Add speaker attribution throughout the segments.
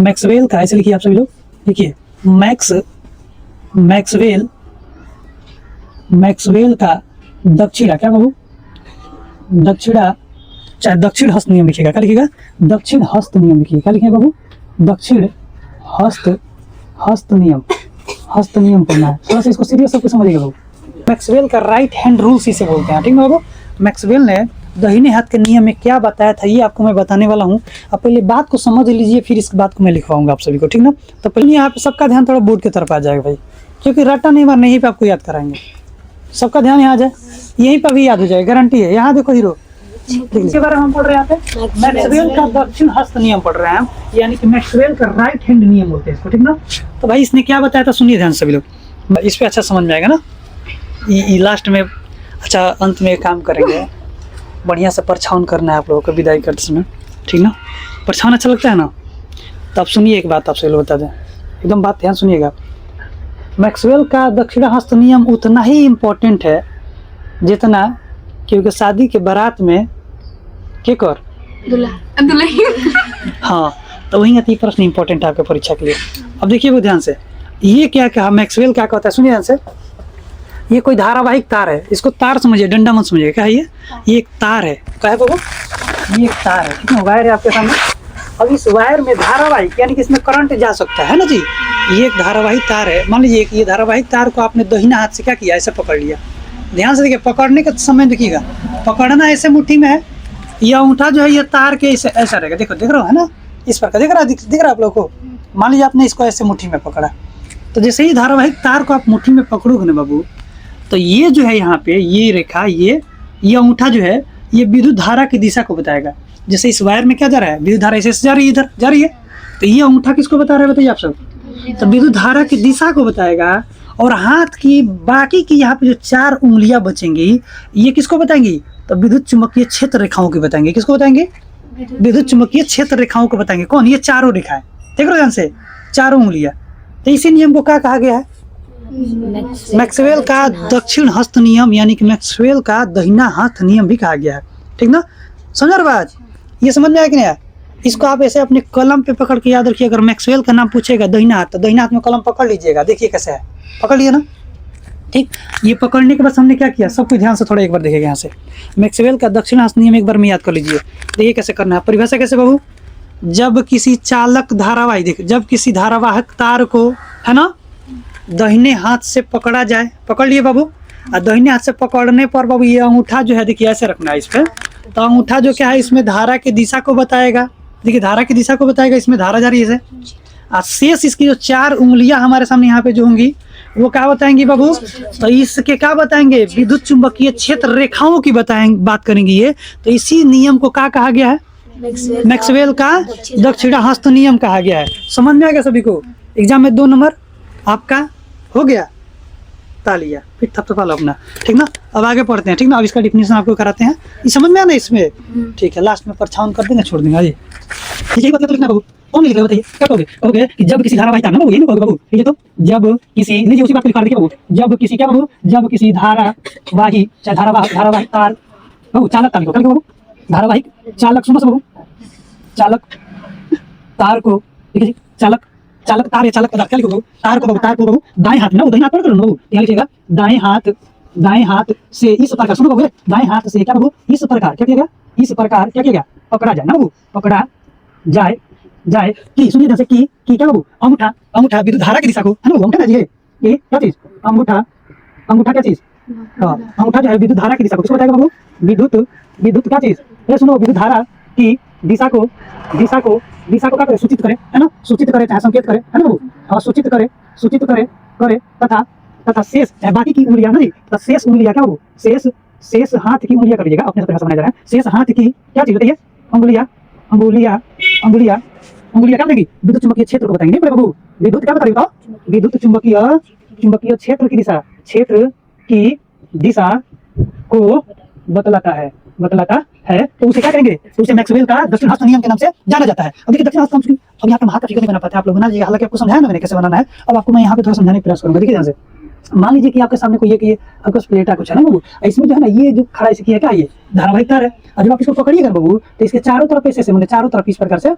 Speaker 1: Maxwell का, ऐसे लिखिए आप सभी लोग, देखिए मैक्सवेल का दक्षिणा, क्या बाबू, दक्षिणा, चाहे दक्षिण हस्त नियम लिखिएगा, क्या लिखिएगा, दक्षिण हस्त नियम लिखिएगा, क्या लिखिएगा बाबू, दक्षिण हस्त नियम पढ़ना है। थोड़ा सा इसको सीरियस होकर समझिएगा बाबू। मैक्सवेल का राइट हैंड रूल्स इसे बोलते हैं, ठीक है बाबू। मैक्सवेल ने दाहिने हाथ के नियम में क्या बताया था ये आपको मैं बताने वाला हूँ। अब पहले बात को समझ लीजिए, फिर इस बात को मैं लिखवाऊंगा आप सभी को, ठीक ना। तो पहले यहाँ पे सबका ध्यान थोड़ा बोर्ड की तरफ आ जाएगा भाई, क्योंकि रट्टा नहीं मारना, यहीं पे आपको याद कराएंगे। सबका ध्यान यहाँ आ जाए, यहीं पर भी याद हो जाए, गारंटी है। यहाँ देखो हीरो, इसके बारे में हम पढ़ रहे हैं यहाँ पे मैक्सवेल का दक्षिण हस्त नियम पढ़ रहे हैं हम, यानी कि मैक्सवेल का राइट हैंड नियम बोलते हैं इसको, ठीक ना। तो भाई इसने क्या बताया था, सुनिए ध्यान सभी लोग, इस पे अच्छा समझ में आएगा ना। ये लास्ट में अच्छा अंत में काम करेंगे, बढ़िया से परछावन करना है आप लोगों को विदाई करते समय, ठीक ना। परछावन अच्छा लगता है ना। तो आप सुनिए एक बात आपसे बता दें, एकदम बात ध्यान सुनिएगा। मैक्सवेल का दक्षिण हस्त नियम उतना ही इम्पोर्टेंट है जितना, क्योंकि शादी के बारात में के कर हाँ, तो वही अति प्रश्न इंपॉर्टेंट है आपके परीक्षा के लिए। अब देखिए वो ध्यान से, ये क्या कहा मैक्सवेल, क्या कहता है सुनिए ध्यान से। ये कोई धारावाहिक तार है, इसको तार समझिए, डंडा मत समझिए। क्या है ये एक तार है, क्या है बाबू, ये एक तार है, ठीक है, वायर है आपके सामने। अब इस वायर में धारावाहिक यानी कि इसमें करंट जा सकता है ना जी। ये एक धारावाहिक तार है, मान लीजिए ये धारावाहिक तार को आपने दाहिना हाथ से क्या किया, ऐसे पकड़ लिया। ध्यान से देखिए, पकड़ने के समय देखिएगा, पकड़ना ऐसे मुट्ठी में है, यह अंगूठा जो है ये तार के ऐसा रहेगा, देखो देख रहे हो है ना, इस पर दिख रहा है आप लोग को। मान लीजिए आपने इसको ऐसे मुट्ठी में पकड़ा, तो जैसे ही धारावाहिक तार को आप मुट्ठी में पकड़ोगे ना बाबू, तो ये जो है यहाँ पे ये रेखा, ये अंगूठा जो है ये विद्युत धारा की दिशा को बताएगा। जैसे इस वायर में क्या जा रहा है, विद्युत धारा ऐसे जा रही है, इधर जा रही है, तो ये अंगूठा किसको बता रहा है बताइए आप सब, तो विद्युत धारा की दिशा को बताएगा। और हाथ की बाकी की यहाँ पे जो 4 उंगलियां बचेंगी ये किसको बताएंगी, तो विद्युत चुंबकीय क्षेत्र रेखाओं की बताएंगे। किसको बताएंगे, विद्युत चुंबकीय क्षेत्र रेखाओं को बताएंगे। कौन, ये 4 रेखाएं, देख रहे हो ध्यान से, 4 उंगलियां। तो इसी नियम को क्या कहा गया है, मैक्सवेल का दक्षिण हस्त नियम, यानी कि मैक्सवेल का दाहिना हाथ नियम भी कहा गया है, ठीक ना। समझ रहे बात, ये समझ में आया कि नहीं आया। इसको आप ऐसे अपने कलम पे पकड़ के याद रखिए। अगर मैक्सवेल का नाम पूछेगा दाहिना हाथ, तो दाहिना हाथ में कलम पकड़ लीजिएगा, देखिए कैसे है, पकड़ लिया ना, ठीक। ये पकड़ने के बाद हमने क्या किया, सब कुछ ध्यान से थोड़ा एक बार देखिएगा यहाँ से। मैक्सवेल का दक्षिण हस्त नियम एक बार में याद कर लीजिए, देखिए कैसे करना है। परिभाषा कैसे बाबू, जब किसी चालक धारावाहिक, देख जब किसी धारावाहक तार को है ना दाहिने हाथ से पकड़ा जाए, पकड़ लिए बाबू, और दाहिने हाथ से पकड़ने पर बाबू ये अंगूठा जो है देखिए ऐसे रखना है इस पे, तो अंगूठा जो क्या है इसमें धारा की दिशा को बताएगा, देखिए धारा की दिशा को बताएगा, इसमें धारा जा रही है। और शेष इसकी जो 4 उंगलियां हमारे सामने यहाँ पे जो होंगी वो क्या बताएंगी बाबू, तो इसके क्या बताएंगे, विद्युत चुंबकीय क्षेत्र रेखाओं की बात करेंगे ये। तो इसी नियम को क्या कहा गया है, मैक्सवेल का दक्षिण हस्त नियम कहा गया है। समझ में आ गया सभी को। एग्जाम में 2 नंबर आपका हो गया, तालिया, फिर थपथपा लो अपना, ठीक ना। अब आगे पढ़ते हैं, ठीक ना। अब इसका डिफिनेशन आपको कराते हैं, ये समझ में आना इसमें, ठीक है। लास्ट में परछावन कर देंगे, छोड़ देंगे। आइए यही बात लिखना बाबू, कौन लिख रहे बताइए, क्या कहोगे, कहोगे कि जब किसी धारावाहिक तार ना बाबू, ये नहीं कहोगे बाबू, ठीक है। तो जब किसी, लीजिए उसी बात को लिखा देखिए बाबू, जब किसी क्या बाबू, जब किसी धारावाही, चाहे धारावाहिक तार बाबू, चालक तार को बाबू, धारावाहिक चालक, सुनो बाबू, चालक तार को, देखिए चालक तार है, चालक क्या लिखोगे, तार को बाबू दाएं हाथ ना, दाएं हाथ पकड़ लो बाबू, क्या लिखिएगा, दाएं हाथ से इस प्रकार, सुनो बाबू, दाएं हाथ से क्या बाबू, इस प्रकार क्या किया, इस प्रकार क्या किया, पकड़ा जाए ना बाबू, पकड़ा जाए की, सुनिए जैसे की क्या बाबू, अंगूठा विद्युत धारा की दिशा को, है ना, अंगूठा दीजिए, ये क्या चीज, अंगूठा क्या चीज, हाँ अंगूठा जो है विद्युत धारा की दिशा को किसको बताएगा बाबू, विद्युत क्या चीज, ये सुनो, विद्युत धारा की दिशा को क्या करे, सूचित करे, है ना, सूचित करे चाहे संकेत करे, है ना बाबू, हाँ सूचित करे तथा शेष बाकी की उंगलियां नहीं, तो शेष उंगलियां क्या बाबू, शेष हाथ की उंगलियां कर लीजिएगा, अपने तरह से बनाया जा रहा है। शेष हाथ की क्या चीज बताइए, उंगलियां क्या बताएगी, विद्युत चुंबकीय क्षेत्र को बताएंगे बाबू, विद्युत क्या बताएगी, विद्युत चुंबकीय क्षेत्र की दिशा को बतलाता है, तो उसे क्या करेंगे, तो उसे मैक्सवेल का दक्षिण हस्त नियम के नाम से जाना जाता है। अब देखिए दक्षिण हस्त, अब यहाँ पे हाथ का फिगर नहीं बना पाते आप लोग, बना लीजिए, हालांकि आपको समझाया ना मैंने कैसे बनाना है। अब आपको मैं यहाँ पे थोड़ा समझाने का प्रयास करूंगा। देखिए ध्यान से, मान लीजिए कि आपके सामने कोई ये आपको प्लेटा कुछ है ना बाबू, इसमें जो है ना ये जो खड़ा है क्या, ये धारावाहिक तार है, और जब आप इसको पकड़िएगा बाबू, तो इसके चारों तरफ ऐसे मैंने चारों तरफ इस प्रकार से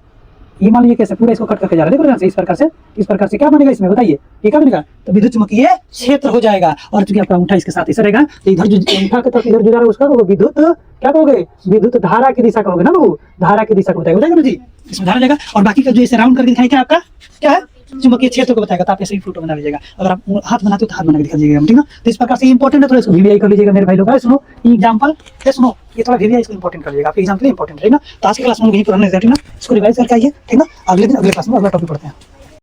Speaker 1: ये मान लीजिए कैसे पूरा इसको कट करके जा रहा है, देखो इस प्रकार से क्या बनेगा इसमें बताइए, ये क्या बनेगा, तो विद्युत चुम्बकीय क्षेत्र हो जाएगा। और चूंकि आपका अंगूठा इसके साथ ऐसा रहेगा तो इधर जो अंगूठा की तरफ इधर जो जा रहा है उसका विद्युत क्या कहोगे, विद्युत धारा की दिशा कहोगे ना बाबू, धारा की दिशा को बताएगा, हो जाएगा जी, इसमें धारा जाएगा। और बाकी का जो इसे राउंड करके दिखाई क्या आपका क्या है, चुंबकीय क्षेत्र को बताएगा। तो आप ऐसे ही फोटो बना लीजिएगा, अगर आप हाथ बनाते हो तो हाथ बना के दिखा दीजिएगा, ठीक ना। तो इस प्रकार से इंपॉर्टेंट है, थोड़ा इसको वीवीआई कर लीजिएगा मेरे भाई लोग। सुनो एग्जांपल, सुनो ये थोड़ा वीवीआई इसको इंपॉर्टेंट कर लीजिएगा, आपके एग्जाम के लिए इंपॉर्टेंट है ना। तो आज की क्लास में यही पढ़ने ठीक ना, इसको रिवाइज करके आइए, ठीक ना। अगले दिन अगले क्लास में अगला टॉपिक पढ़ते हैं।